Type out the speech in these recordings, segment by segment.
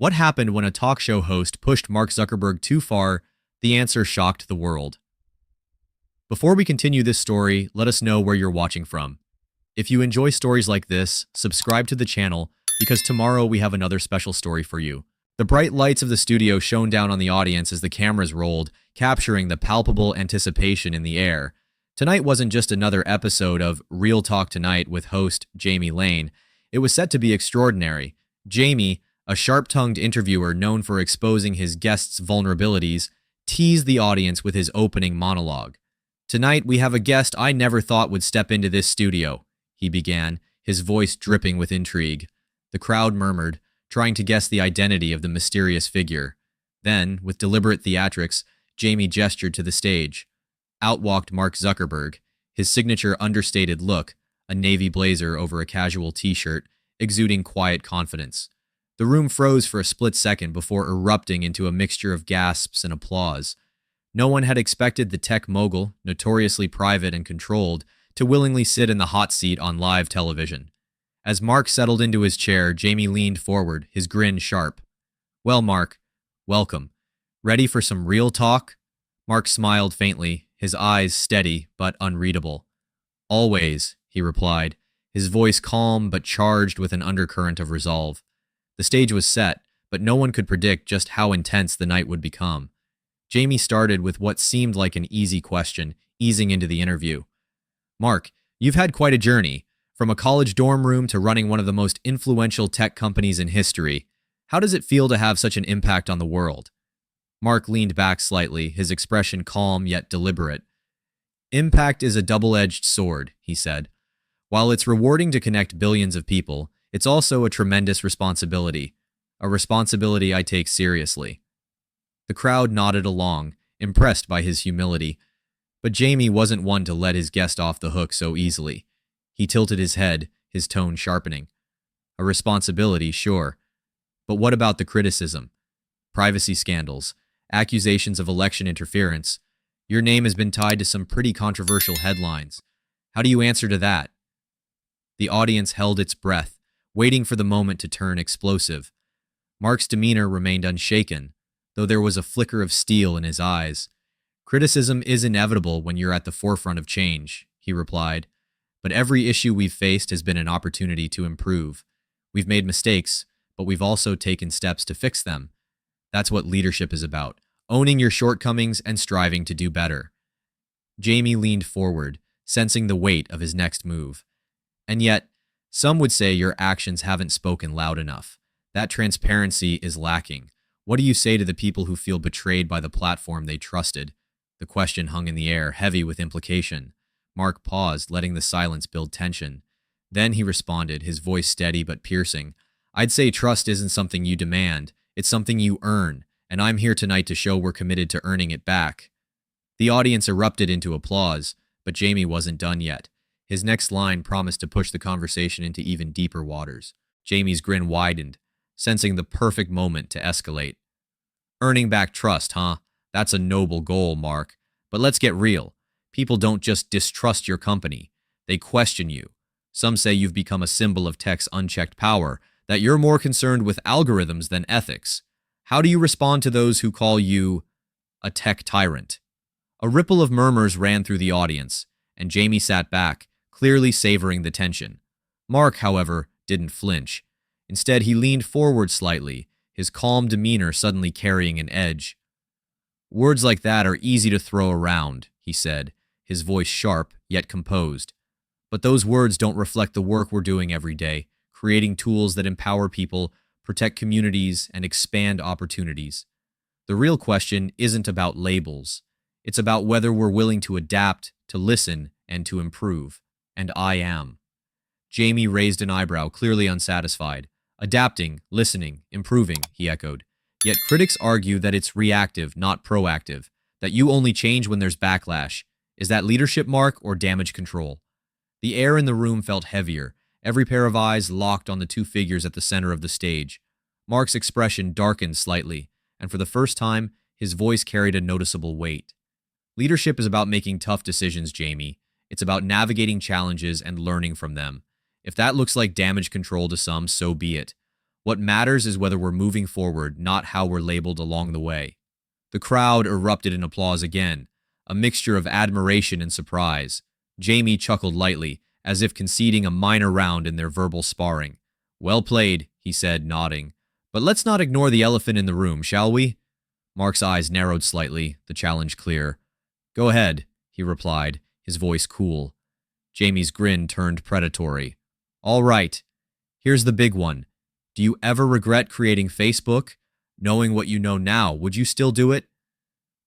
What happened when a talk show host pushed Mark Zuckerberg too far? The answer shocked the world. Before we continue this story, let us know where you're watching from. If you enjoy stories like this, subscribe to the channel because tomorrow we have another special story for you. The bright lights of the studio shone down on the audience as the cameras rolled, capturing the palpable anticipation in the air. Tonight wasn't just another episode of Real Talk Tonight with host Jamie Lane. It was set to be extraordinary. Jamie, a sharp-tongued interviewer known for exposing his guests' vulnerabilities, teased the audience with his opening monologue. "Tonight we have a guest I never thought would step into this studio," he began, his voice dripping with intrigue. The crowd murmured, trying to guess the identity of the mysterious figure. Then, with deliberate theatrics, Jamie gestured to the stage. Out walked Mark Zuckerberg, his signature understated look, a navy blazer over a casual t-shirt, exuding quiet confidence. The room froze for a split second before erupting into a mixture of gasps and applause. No one had expected the tech mogul, notoriously private and controlled, to willingly sit in the hot seat on live television. As Mark settled into his chair, Jamie leaned forward, his grin sharp. "Well, Mark, welcome. Ready for some real talk?" Mark smiled faintly, his eyes steady but unreadable. "Always," he replied, his voice calm but charged with an undercurrent of resolve. The stage was set, but no one could predict just how intense the night would become. Jamie started with what seemed like an easy question, easing into the interview. "Mark, you've had quite a journey. From a college dorm room to running one of the most influential tech companies in history. How does it feel to have such an impact on the world?" Mark leaned back slightly, his expression calm yet deliberate. "Impact is a double-edged sword," he said. "While it's rewarding to connect billions of people, it's also a tremendous responsibility. A responsibility I take seriously." The crowd nodded along, impressed by his humility. But Jamie wasn't one to let his guest off the hook so easily. He tilted his head, his tone sharpening. "A responsibility, sure. But what about the criticism? Privacy scandals, accusations of election interference. Your name has been tied to some pretty controversial headlines. How do you answer to that?" The audience held its breath, waiting for the moment to turn explosive. Mark's demeanor remained unshaken, though there was a flicker of steel in his eyes. "Criticism is inevitable when you're at the forefront of change," he replied. "But every issue we've faced has been an opportunity to improve. We've made mistakes, but we've also taken steps to fix them. That's what leadership is about, owning your shortcomings and striving to do better." Jamie leaned forward, sensing the weight of his next move. "And yet, some would say your actions haven't spoken loud enough. That transparency is lacking. What do you say to the people who feel betrayed by the platform they trusted?" The question hung in the air, heavy with implication. Mark paused, letting the silence build tension. Then he responded, his voice steady but piercing. "I'd say trust isn't something you demand. It's something you earn, and I'm here tonight to show we're committed to earning it back." The audience erupted into applause, but Jamie wasn't done yet. His next line promised to push the conversation into even deeper waters. Jamie's grin widened, sensing the perfect moment to escalate. "Earning back trust, huh? That's a noble goal, Mark. But let's get real. People don't just distrust your company. They question you. Some say you've become a symbol of tech's unchecked power, that you're more concerned with algorithms than ethics. How do you respond to those who call you a tech tyrant?" A ripple of murmurs ran through the audience, and Jamie sat back, clearly savoring the tension. Mark, however, didn't flinch. Instead, he leaned forward slightly, his calm demeanor suddenly carrying an edge. "Words like that are easy to throw around," he said, his voice sharp yet composed. "But those words don't reflect the work we're doing every day, creating tools that empower people, protect communities, and expand opportunities. The real question isn't about labels. It's about whether we're willing to adapt, to listen, and to improve. And I am." Jamie raised an eyebrow, clearly unsatisfied. "Adapting, listening, improving," he echoed. "Yet critics argue that it's reactive, not proactive, that you only change when there's backlash. Is that leadership, Mark, or damage control?" The air in the room felt heavier, every pair of eyes locked on the two figures at the center of the stage. Mark's expression darkened slightly, and for the first time, his voice carried a noticeable weight. "Leadership is about making tough decisions, Jamie. It's about navigating challenges and learning from them. If that looks like damage control to some, so be it. What matters is whether we're moving forward, not how we're labeled along the way. The crowd erupted in applause again, a mixture of admiration and surprise. Jamie chuckled lightly, as if conceding a minor round in their verbal sparring. Well played, he said, nodding. But let's not ignore the elephant in the room, shall we? Mark's eyes narrowed slightly, the challenge clear. Go ahead, he replied, his voice cool. Jamie's grin turned predatory. All right, here's the big one. Do you ever regret creating Facebook? Knowing what you know now, would you still do it?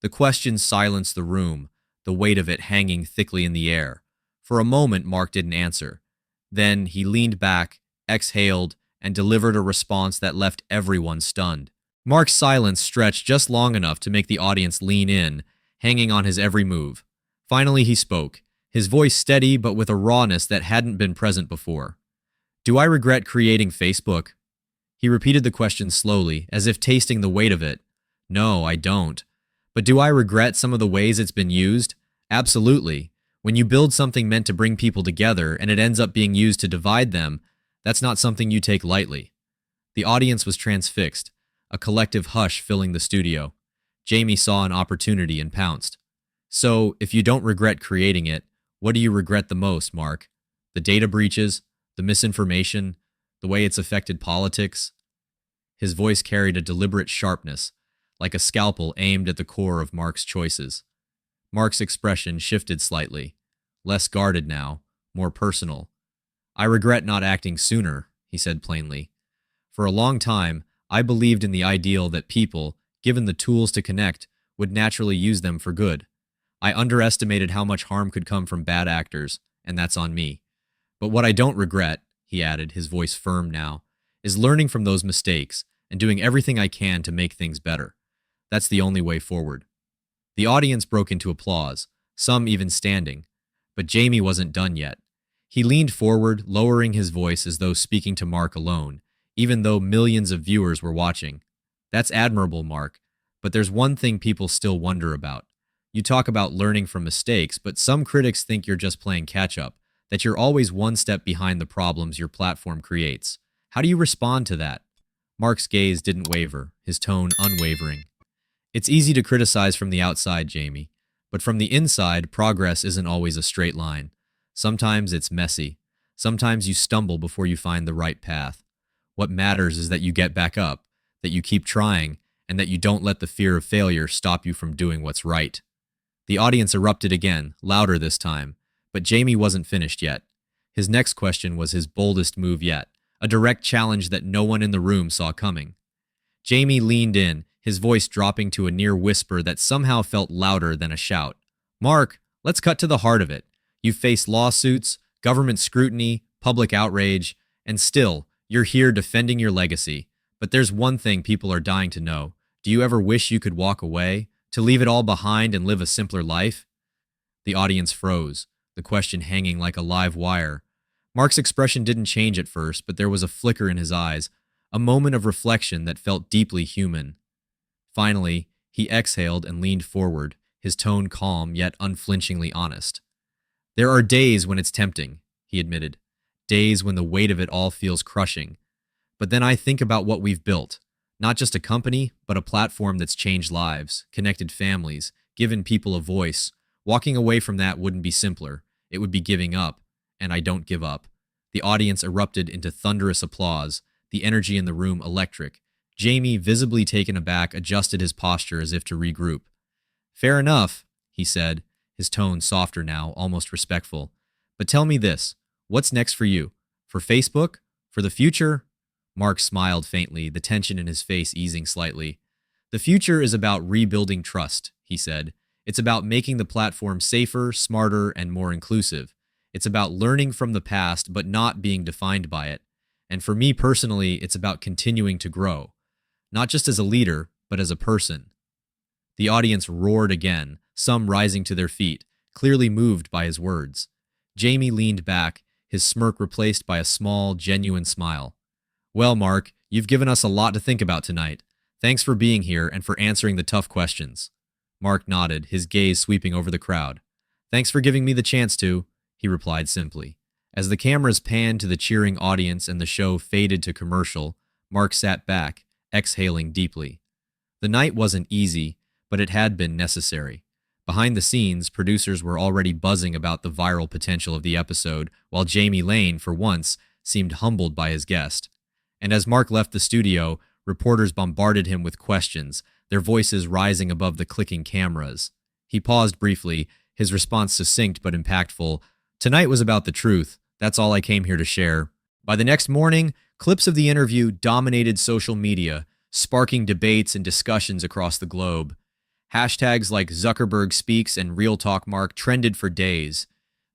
The question silenced the room, the weight of it hanging thickly in the air. For a moment, Mark didn't answer. Then he leaned back, exhaled, and delivered a response that left everyone stunned. Mark's silence stretched just long enough to make the audience lean in, hanging on his every move. Finally, he spoke, his voice steady but with a rawness that hadn't been present before. Do I regret creating Facebook? He repeated the question slowly, as if tasting the weight of it. No, I don't. But do I regret some of the ways it's been used? Absolutely. When you build something meant to bring people together and it ends up being used to divide them, that's not something you take lightly. The audience was transfixed, a collective hush filling the studio. Jamie saw an opportunity and pounced. So, if you don't regret creating it, what do you regret the most, Mark? The data breaches? The misinformation? The way it's affected politics? His voice carried a deliberate sharpness, like a scalpel aimed at the core of Mark's choices. Mark's expression shifted slightly, less guarded now, more personal. I regret not acting sooner, he said plainly. For a long time, I believed in the ideal that people, given the tools to connect, would naturally use them for good. I underestimated how much harm could come from bad actors, and that's on me. But what I don't regret, he added, his voice firm now, is learning from those mistakes and doing everything I can to make things better. That's the only way forward. The audience broke into applause, some even standing. But Jamie wasn't done yet. He leaned forward, lowering his voice as though speaking to Mark alone, even though millions of viewers were watching. That's admirable, Mark. But there's one thing people still wonder about. You talk about learning from mistakes, but some critics think you're just playing catch-up, that you're always one step behind the problems your platform creates. How do you respond to that? Mark's gaze didn't waver, his tone unwavering. It's easy to criticize from the outside, Jamie, but from the inside, progress isn't always a straight line. Sometimes it's messy. Sometimes you stumble before you find the right path. What matters is that you get back up, that you keep trying, and that you don't let the fear of failure stop you from doing what's right. The audience erupted again, louder this time, but Jamie wasn't finished yet. His next question was his boldest move yet, a direct challenge that no one in the room saw coming. Jamie leaned in, his voice dropping to a near whisper that somehow felt louder than a shout. Mark, let's cut to the heart of it. You've faced lawsuits, government scrutiny, public outrage, and still, you're here defending your legacy. But there's one thing people are dying to know. Do you ever wish you could walk away, to leave it all behind and live a simpler life? The audience froze, the question hanging like a live wire. Mark's expression didn't change at first, but there was a flicker in his eyes, a moment of reflection that felt deeply human. Finally, he exhaled and leaned forward, his tone calm yet unflinchingly honest. There are days when it's tempting, he admitted, days when the weight of it all feels crushing. But then I think about what we've built, not just a company, but a platform that's changed lives, connected families, given people a voice. Walking away from that wouldn't be simpler. It would be giving up, and I don't give up. The audience erupted into thunderous applause, the energy in the room electric. Jamie, visibly taken aback, adjusted his posture as if to regroup. Fair enough, he said, his tone softer now, almost respectful. But tell me this, what's next for you? For Facebook? For the future? Mark smiled faintly, the tension in his face easing slightly. The future is about rebuilding trust, he said. It's about making the platform safer, smarter, and more inclusive. It's about learning from the past, but not being defined by it. And for me personally, it's about continuing to grow. Not just as a leader, but as a person. The audience roared again, some rising to their feet, clearly moved by his words. Jamie leaned back, his smirk replaced by a small, genuine smile. Well, Mark, you've given us a lot to think about tonight. Thanks for being here and for answering the tough questions. Mark nodded, his gaze sweeping over the crowd. Thanks for giving me the chance to, he replied simply. As the cameras panned to the cheering audience and the show faded to commercial, Mark sat back, exhaling deeply. The night wasn't easy, but it had been necessary. Behind the scenes, producers were already buzzing about the viral potential of the episode, while Jamie Lane, for once, seemed humbled by his guest. And as Mark left the studio, reporters bombarded him with questions, their voices rising above the clicking cameras. He paused briefly, his response succinct but impactful. "Tonight was about the truth. That's all I came here to share." By the next morning, clips of the interview dominated social media, sparking debates and discussions across the globe. Hashtags like Zuckerberg Speaks and Real Talk Mark trended for days.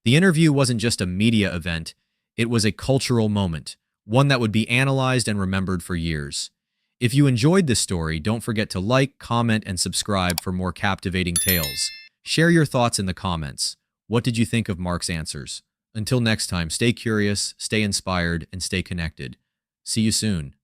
The interview wasn't just a media event, it was a cultural moment, one that would be analyzed and remembered for years. If you enjoyed this story, don't forget to like, comment, and subscribe for more captivating tales. Share your thoughts in the comments. What did you think of Mark's answers? Until next time, stay curious, stay inspired, and stay connected. See you soon.